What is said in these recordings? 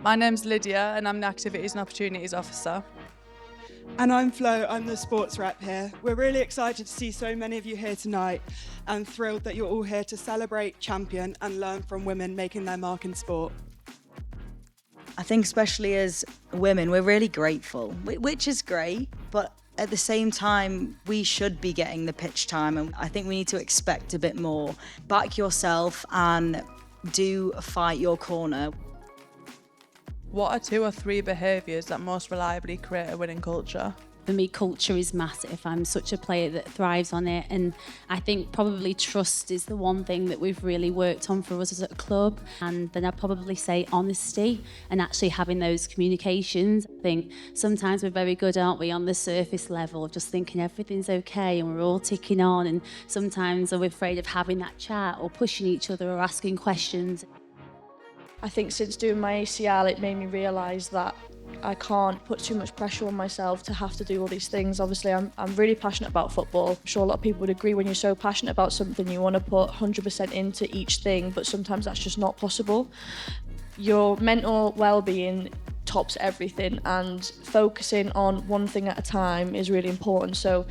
My name's Lydia and I'm the Activities and Opportunities Officer. And I'm Flo, I'm the sports rep here. We're really excited to see so many of you here tonight and thrilled that you're all here to celebrate, champion and learn from women making their mark in sport. I think especially as women, we're really grateful, which is great, but at the same time, we should be getting the pitch time, and I think we need to expect a bit more. Back yourself and do fight your corner. What are 2 or 3 behaviours that most reliably create a winning culture? For me, culture is massive. I'm such a player that thrives on it, and I think probably trust is the one thing that we've really worked on for us as a club. And then I'd probably say honesty and actually having those communications. I think sometimes we're very good, aren't we, on the surface level of just thinking everything's okay and we're all ticking on, and sometimes we're afraid of having that chat or pushing each other or asking questions. I think since doing my ACL, it made me realise that I can't put too much pressure on myself to have to do all these things. Obviously, I'm really passionate about football. I'm sure a lot of people would agree when you're so passionate about something, you want to put 100% into each thing, but sometimes that's just not possible. Your mental well-being tops everything, and focusing on one thing at a time is really important. So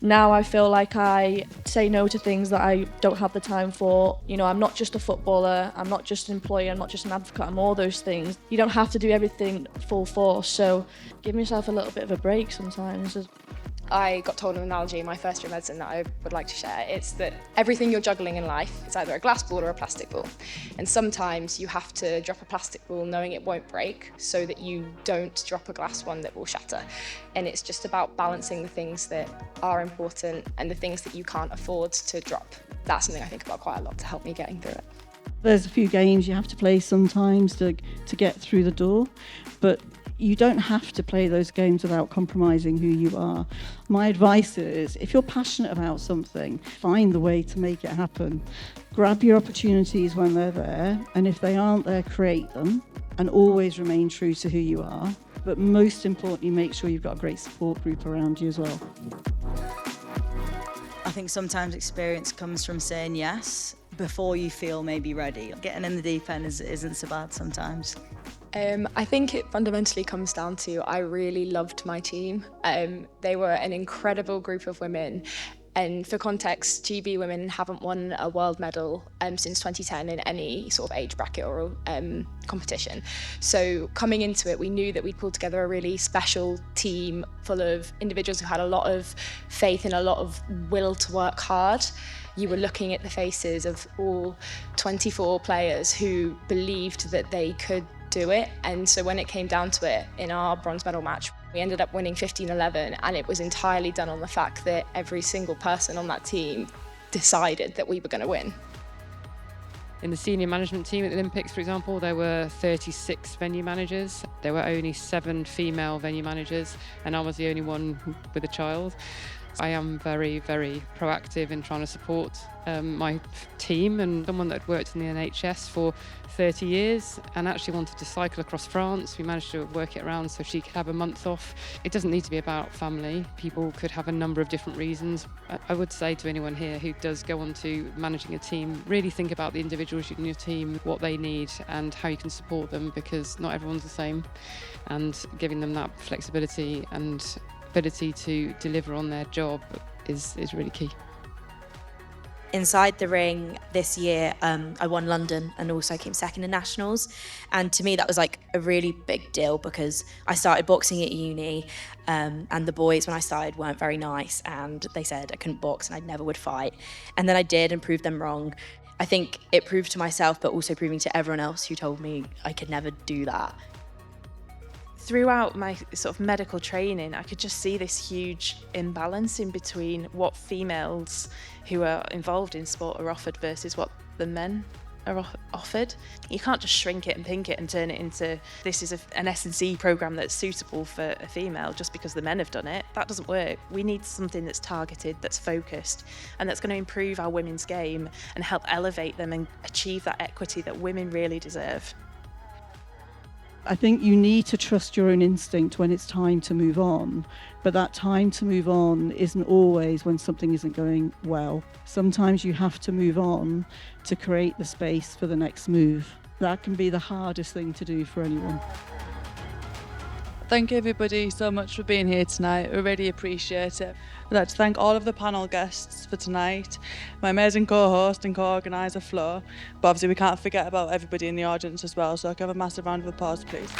now I feel like I say no to things that I don't have the time for. You know, I'm not just a footballer, I'm not just an employee, I'm not just an advocate, I'm all those things. You don't have to do everything full force, so give yourself a little bit of a break sometimes. I got told an analogy in my first year of medicine that I would like to share. It's that everything you're juggling in life is either a glass ball or a plastic ball. And sometimes you have to drop a plastic ball knowing it won't break so that you don't drop a glass one that will shatter. And it's just about balancing the things that are important and the things that you can't afford to drop. That's something I think about quite a lot to help me getting through it. There's a few games you have to play sometimes to get through the door, but you don't have to play those games without compromising who you are. My advice is, if you're passionate about something, find the way to make it happen. Grab your opportunities when they're there, and if they aren't there, create them, and always remain true to who you are. But most importantly, make sure you've got a great support group around you as well. I think sometimes experience comes from saying yes before you feel maybe ready. Getting in the deep end isn't so bad sometimes. I think it fundamentally comes down to I really loved my team. They were an incredible group of women. And for context, GB women haven't won a world medal since 2010 in any sort of age bracket or competition. So coming into it, we knew that we'd pulled together a really special team full of individuals who had a lot of faith and a lot of will to work hard. You were looking at the faces of all 24 players who believed that they could do it. And so when it came down to it in our bronze medal match, we ended up winning 15-11, and it was entirely done on the fact that every single person on that team decided that we were going to win. In the senior management team at the Olympics, for example, there were 36 venue managers. There were only 7 female venue managers, and I was the only one with a child. I am very, very proactive in trying to support my team, and someone that had worked in the NHS for 30 years and actually wanted to cycle across France. We managed to work it around so she could have a month off. It doesn't need to be about family. People could have a number of different reasons. I would say to anyone here who does go on to managing a team, really think about the individuals in your team, what they need and how you can support them, because not everyone's the same, and giving them that flexibility and ability to deliver on their job is really key. Inside the ring this year, I won London and also came second in nationals. And to me, that was like a really big deal because I started boxing at uni, and the boys, when I started, weren't very nice, and they said I couldn't box and I never would fight. And then I did and proved them wrong. I think it proved to myself, but also proving to everyone else who told me I could never do that. Throughout my sort of medical training, I could just see this huge imbalance in between what females who are involved in sport are offered versus what the men are offered. You can't just shrink it and pink it and turn it into this is an S&C programme that's suitable for a female just because the men have done it. That doesn't work. We need something that's targeted, that's focused, and that's going to improve our women's game and help elevate them and achieve that equity that women really deserve. I think you need to trust your own instinct when it's time to move on, but that time to move on isn't always when something isn't going well. Sometimes you have to move on to create the space for the next move. That can be the hardest thing to do for anyone. Thank you everybody so much for being here tonight. We really appreciate it. I'd like to thank all of the panel guests for tonight, my amazing co-host and co-organiser Flo, but obviously we can't forget about everybody in the audience as well, so I can have a massive round of applause please.